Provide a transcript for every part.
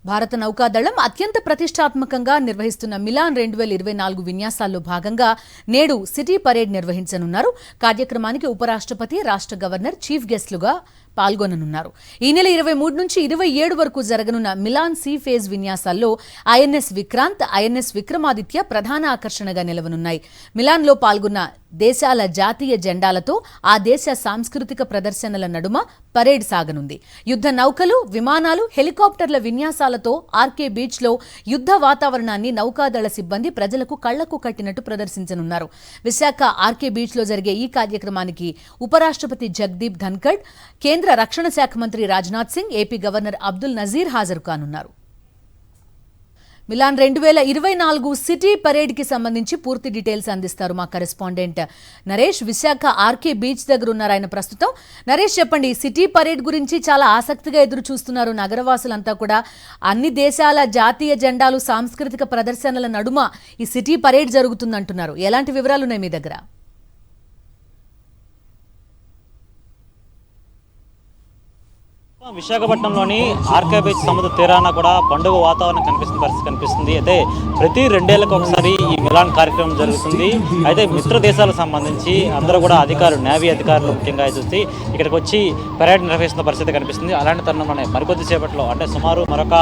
భారత నౌకాదళం అత్యంత ప్రతిష్టాత్మకంగా నిర్వహిస్తున్న మిలాన్ 2024 విన్యాసాల్లో భాగంగా నేడు సిటీ పరేడ్ నిర్వహించనున్నారు. కార్యక్రమానికి ఉపరాష్ట్రపతి, రాష్ట్ర గవర్నర్ చీఫ్ గెస్ట్లుగా పాల్గొననున్నారు. ఈ నెల 23 నుంచి 27 వరకు జరగనున్న మిలాన్ సీ ఫేజ్ విన్యాసాల్లో ఐఎన్ఎస్ విక్రాంత్, ఐఎన్ఎస్ విక్రమాదిత్య ప్రధాన ఆకర్షణగా నిలవనున్నాయి. మిలాన్లో పాల్గొన్న దేశాల జాతీయ జెండాలతో ఆ దేశ సాంస్కృతిక ప్రదర్శనల నడుమ పరేడ్ సాగనుంది. యుద్ధ నౌకలు, విమానాలు, హెలికాప్టర్ల విన్యాసాలతో ఆర్కే బీచ్లో యుద్ధ వాతావరణాన్ని నౌకాదళ సిబ్బంది ప్రజలకు కళ్లకు కట్టినట్టు ప్రదర్శించనున్నారు. విశాఖ ఆర్కే బీచ్లో జరిగే ఈ కార్యక్రమానికి ఉపరాష్ట్రపతి జగదీప్ ధన్కడ్, కేంద్ర రక్షణ శాఖ మంత్రి రాజ్నాథ్ సింగ్, ఏపీ గవర్నర్ అబ్దుల్ నజీర్ హాజరు కానున్నారు. మిలాన్ 2024 సిటీ పరేడ్ కి సంబంధించి పూర్తి డీటెయిల్స్ అందిస్తారు మా correspondent Naresh. Visakha R K beach దగ్గర ఉన్నారు ఆయన ప్రస్తుతం. నరేష్, చెప్పండి, సిటీ పరేడ్ గురించి చాలా ఆసక్తిగా ఎదురు చూస్తున్నారు నగరవాసులంతా కూడా. అన్ని దేశాల జాతీయ జెండాలు, సాంస్కృతిక ప్రదర్శనల నడుమ ఈ సిటీ పరేడ్ జరుగుతుందంటున్నారు. ఎలాంటి వివరాలు ఉన్నాయి మీ దగ్గర? విశాఖపట్నంలోని ఆర్కే బీచ్ సముద్ర తీరాన కూడా పండుగ వాతావరణం కనిపిస్తుంది. అయితే ప్రతి 2 ఏళ్లకు ఒకసారి ఈ మిలాన్ కార్యక్రమం జరుగుతుంది. అయితే మిత్ర దేశాలకు సంబంధించి అందరూ కూడా అధికారులు, నేవీ అధికారులు ముఖ్యంగా చూసి ఇక్కడికి వచ్చి పరేడ్ నిర్వహిస్తున్న పరిస్థితి కనిపిస్తుంది. అలాంటి తరుణంలోనే మరికొద్ది సేపట్లో, అంటే సుమారు మరొక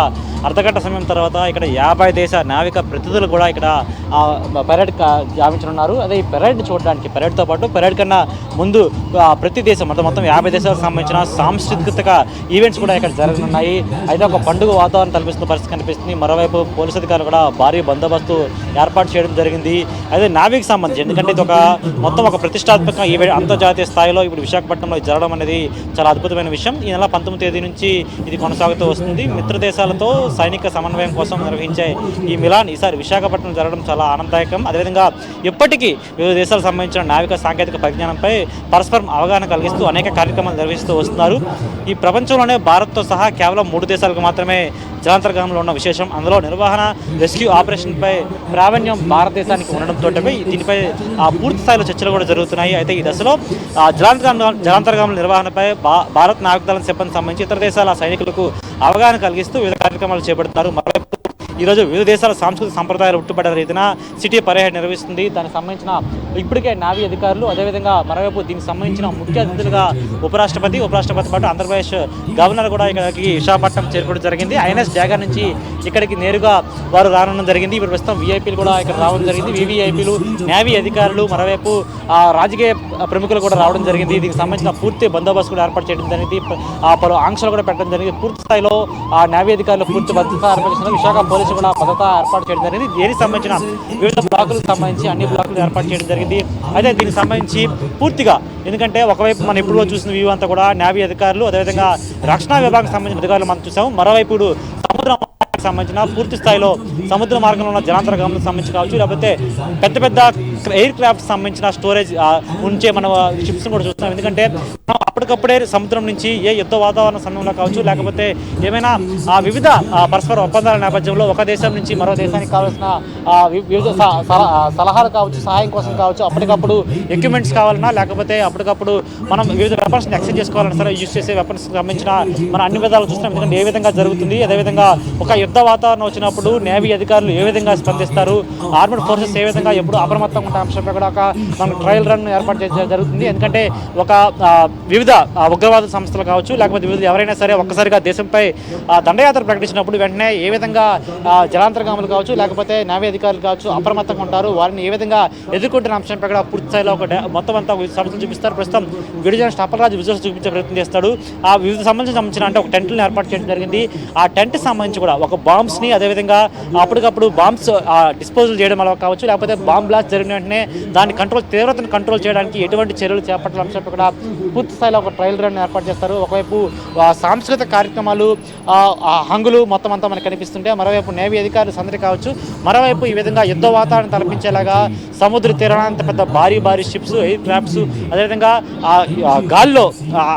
అర్ధగంట సమయం తర్వాత ఇక్కడ 50 దేశ నావిక ప్రతినిధులు కూడా ఇక్కడ పరేడ్ గావించనున్నారు. అదే ఈ పరేడ్ చూడడానికి, పరేడ్తో పాటు పరేడ్ కన్నా ముందు ప్రతి దేశం మొత్తం 50 దేశాలకు సంబంధించిన సాంస్కృతిక ఈవెంట్స్ కూడా ఇక్కడ జరగనున్నాయి. అయితే ఒక పండుగ వాతావరణం కల్పిస్తున్న పరిస్థితి కనిపిస్తుంది. మరోవైపు పోలీసు అధికారులు కూడా భారీ బందోబస్తు ఏర్పాటు చేయడం జరిగింది. అయితే నావికి సంబంధించి, ఎందుకంటే ఇది ఒక ప్రతిష్టాత్మక ఈవెంట్, అంతర్జాతీయ స్థాయిలో ఇప్పుడు విశాఖపట్నంలో జరగడం అనేది చాలా అద్భుతమైన విషయం. ఈ నెల 19వ తేదీ నుంచి ఇది కొనసాగుతూ వస్తుంది. మిత్ర దేశాలతో సైనిక సమన్వయం కోసం నిర్వహించే ఈ మిలాన్ ఈసారి విశాఖపట్నం జరగడం చాలా ఆనందదాయకం. అదేవిధంగా ఇప్పటికీ వివిధ దేశాలకు సంబంధించిన నావిక సాంకేతిక పరిజ్ఞానంపై పరస్పరం అవగాహన కలిగిస్తూ అనేక కార్యక్రమాలు నిర్వహిస్తూ వస్తున్నారు. ఈ ప్రపంచంలోనే భారత్తో సహా కేవలం 3 దేశాలకు మాత్రమే జలాంతర్గామంలో ఉన్న విశేషం. అందులో నిర్వహణ, రెస్క్యూ ఆపరేషన్పై ప్రావీణ్యం భారతదేశానికి ఉండడంతో దీనిపై పూర్తి స్థాయిలో చర్చలు కూడా జరుగుతున్నాయి. అయితే ఈ దశలో జలాంతర్గాముల నిర్వహణపై భారత్ నావికదళం సిబ్బంది సంబంధించి ఇతర దేశాల సైనికులకు అవగాహన కలిగిస్తూ వివిధ కార్యక్రమాలు చేపడుతున్నారు. మరోవైపు ఈరోజు వివిధ దేశాల సాంస్కృతిక సంప్రదాయాలు ఉట్టుపడ్డ రీతిన సిటీ పరేడ్ నిర్వహిస్తుంది. దానికి సంబంధించిన ఇప్పటికే నావీ అధికారులు, అదేవిధంగా మరోవైపు దీనికి సంబంధించిన ముఖ్య అతిథులుగా ఉపరాష్ట్రపతి పాటు ఆంధ్రప్రదేశ్ గవర్నర్ కూడా ఇక్కడికి విశాఖపట్నం చేరుకోవడం జరిగింది. ఐఎన్ఎస్ డ్యాగన్ నుంచి ఇక్కడికి నేరుగా వారు రావడం జరిగింది. ఇప్పుడు ప్రస్తుతం వీఐపీలు కూడా ఇక్కడ రావడం జరిగింది. వీవీఐపీలు, నేవీ అధికారులు, మరోవైపు రాజకీయ ప్రముఖులు కూడా రావడం జరిగింది. దీనికి సంబంధించిన పూర్తి బందోబస్తు కూడా ఏర్పాటు చేయడం జరిగింది. పలు ఆంక్షలు కూడా పెట్టడం జరిగింది. పూర్తి స్థాయిలో నేవీ అధికారులు పూర్తి భద్రత ఏర్పాటు చేస్తున్నారు. విశాఖ పోలీసులు కూడా భద్రత ఏర్పాటు చేయడం జరిగింది. దీనికి సంబంధించిన వివిధ బ్లాకులకు సంబంధించి అన్ని బ్లాకులు ఏర్పాటు చేయడం జరిగింది. అయితే దీనికి సంబంధించి పూర్తిగా, ఎందుకంటే ఒకవైపు మనం ఇప్పుడు చూసిన వ్యూ అంతా కూడా నేవీ అధికారులు, అదేవిధంగా రక్షణ విభాగానికి సంబంధించిన అధికారులు మనం చూసాము. మరోవైపు సముద్రం సంబంధించిన పూర్తి స్థాయిలో సముద్ర మార్గంలో ఉన్న జలాంతర్గాములకు సంబంధించి కావచ్చు, లేకపోతే పెద్ద ఎయిర్ క్రాఫ్ట్ సంబంధించిన స్టోరేజ్ ఉంచే మన షిప్స్ కూడా చూస్తున్నాం. ఎందుకంటే అప్పటికప్పుడే సముద్రం నుంచి ఏ యుద్ధ వాతావరణ సమయంలో కావచ్చు, లేకపోతే ఏమైనా వివిధ పరస్పర ఒప్పందాల నేపథ్యంలో ఒక దేశం నుంచి మరో దేశానికి కావాల్సిన వివిధ సలహాలు కావచ్చు, సహాయం కోసం కావచ్చు, అప్పటికప్పుడు ఎక్విప్మెంట్స్ కావాలన్నా, లేకపోతే అప్పటికప్పుడు మనం వివిధ వెపన్స్ ఎక్స్చేంజ్ చేసుకోవాలన్నా సరే యూజ్ చేసే వెపన్స్ సంబంధించిన మన అన్ని విధాలు చూస్తున్నాం. ఎందుకంటే ఏ విధంగా జరుగుతుంది, అదేవిధంగా ఒక యుద్ధ వాతావరణం వచ్చినప్పుడు నేవీ అధికారులు ఏ విధంగా స్పందిస్తారు, ఆర్మడ్ ఫోర్సెస్ ఏ విధంగా ఎప్పుడు అప్రమత్తంగా ఉండే అంశంపై కూడా మనం ట్రయల్ రన్ ఏర్పాటు చేయడం జరుగుతుంది. ఎందుకంటే ఒక వివిధ ఉగ్రవాద సంస్థలు కావచ్చు, లేకపోతే వివిధ ఎవరైనా సరే ఒక్కసారిగా దేశంపై దండయాత్ర ప్రకటించినప్పుడు వెంటనే ఏ విధంగా జలాంతర్గాములు కావచ్చు, లేకపోతే నేవీ అధికారులు కావచ్చు అప్రమత్తంగా ఉంటారు, వారిని ఏ విధంగా ఎదుర్కొంటున్న అంశంపై కూడా పూర్తి స్థాయిలో ఒక మొత్తం అంతా సమస్యలు చూపిస్తారు. ప్రస్తుతం విడుదల అప్పలరాజు విజువల్స్ చూపించే ప్రయత్నం చేస్తాడు. ఆ వివిధ సంబంధించిన అంటే ఒక టెంట్లను ఏర్పాటు చేయడం జరిగింది. ఆ టెంట్ సంబంధించి కూడా ఒక బాంబ్స్ని, అదేవిధంగా అప్పటికప్పుడు బాంబ్స్ డిస్పోజల్ చేయడం అలా కావచ్చు, లేకపోతే బాంబ్ బ్లాస్ట్ జరిగిన వెంటనే దాని తీవ్రతను కంట్రోల్ చేయడానికి ఎటువంటి చర్యలు చేపట్టాల అంశంపై కూడా పూర్తి స్థాయిలో ఒక ట్రయల్ రన్ ఏర్పాటు చేస్తారు. ఒకవైపు సాంస్కృతిక కార్యక్రమాలు, హంగులు మొత్తం అంతా మనకు కనిపిస్తుంటే, మరోవైపు నేవీ అధికారులు సందడి కావచ్చు, మరోవైపు ఈ విధంగా యుద్ధ వాతావరణం తలపించేలాగా సముద్ర తీరానంత పెద్ద భారీ షిప్స్, ఎయిర్ క్రాఫ్ట్స్, అదేవిధంగా గాల్లో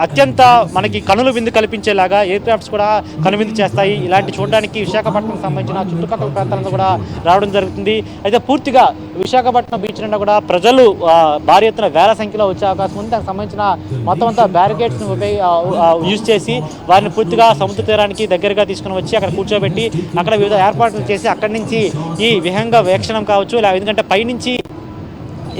అత్యంత మనకి కనుల విందు కల్పించేలాగా ఎయిర్ క్రాఫ్ట్స్ కూడా కనువిందు చేస్తాయి. ఇలాంటి చూడడానికి విశాఖపట్నం సంబంధించిన చుట్టుపక్కల ప్రాంతాలను కూడా రావడం జరుగుతుంది. అయితే పూర్తిగా విశాఖపట్నం బీచ్ నుండి కూడా ప్రజలు భారీ ఎత్తున వేల సంఖ్యలో వచ్చే అవకాశం ఉంది. దానికి సంబంధించిన మొత్తం అంతా బ్యారికేడ్స్ని యూజ్ చేసి వారిని పూర్తిగా సముద్ర తీరానికి దగ్గరగా తీసుకుని వచ్చి అక్కడ కూర్చోబెట్టి అక్కడ వివిధ ఏర్పాట్లు చేసి అక్కడి నుంచి ఈ విహంగ వీక్షణం కావచ్చు, లేదా ఎందుకంటే పైనుంచి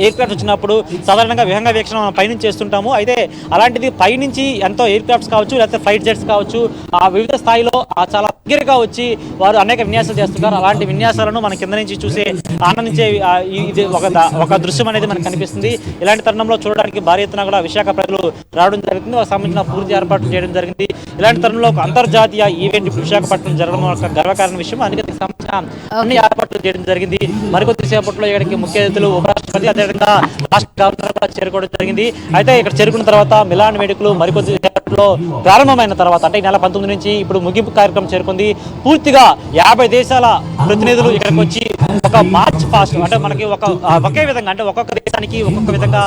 ఎయిర్ క్రాఫ్ట్ వచ్చినప్పుడు సాధారణంగా విహంగ వీక్షణ మనం పైనుంచి చేస్తుంటాము. అయితే అలాంటిది పైనుంచి ఎంతో ఎయిర్ క్రాఫ్ట్స్ కావచ్చు, లేకపోతే ఫ్లైట్ జెట్స్ కావచ్చు, ఆ వివిధ స్థాయిలో చాలా దగ్గరగా వచ్చి వారు అనేక విన్యాసాలు చేస్తుంటారు. అలాంటి విన్యాసాలను మన కింద నుంచి చూసే ఆనందించే ఇది ఒక దృశ్యం అనేది మనకు కనిపిస్తుంది. ఇలాంటి తరుణంలో చూడడానికి భారీ ఎత్తున కూడా విశాఖ ప్రజలు రావడం జరిగింది. వారికి సంబంధించిన పూర్తి ఏర్పాట్లు చేయడం జరిగింది. ఇలాంటి తరుణంలో ఒక అంతర్జాతీయ ఈవెంట్ విశాఖపట్నం జరగడం ఒక గర్వకారణ విషయం. అందుకే దీనికి సంబంధించిన అన్ని ఏర్పాట్లు చేయడం జరిగింది. మరికొద్ది సేపట్లో ఇక్కడికి ముఖ్య అతిథులు ఉపరాష్ట్రపతి, అదేవిధంగా రాష్ట్ర గవర్నర్ కూడా చేరుకోవడం జరిగింది. అయితే ఇక్కడ చేరుకున్న తర్వాత మిలాన్ వేడుకలు మరికొద్ది సేపట్లో ప్రారంభమైన తర్వాత, అంటే ఈ నెల 19 నుంచి ఇప్పుడు ముగింపు కార్యక్రమం చేరుకుంది. పూర్తిగా 50 దేశాల ప్రతినిధులు ఇక్కడికి వచ్చి ఒక మార్చ్ పాస్ట్, అంటే మనకి ఒకే విధంగా, అంటే ఒక్కొక్క దేశానికి ఒక్కొక్క విధంగా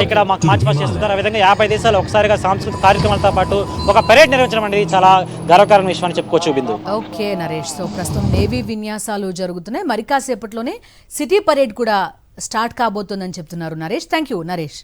ఇక్కడ మాకు మార్చ్ పాస్ట్ చేస్తున్నారు. ఆ విధంగా 50 దేశాలు ఒకసారిగా సాంస్కృతిక కార్యక్రమాలతో పాటు ఒక పరేడ్ నిర్వహించడం అనేది చాలా గర్వకారణ విషయం అని చెప్పుకోవచ్చు బిందు. ఓకే నరేష్, సో ప్రస్తుతం నేవీ విన్యాసాలు జరుగుతున్నాయి. మరి కాసేపట్లోనే సిటీ పరేడ్ కూడా స్టార్ట్ కాబోతుందని చెప్తున్నారు నరేష్. Thank you Naresh.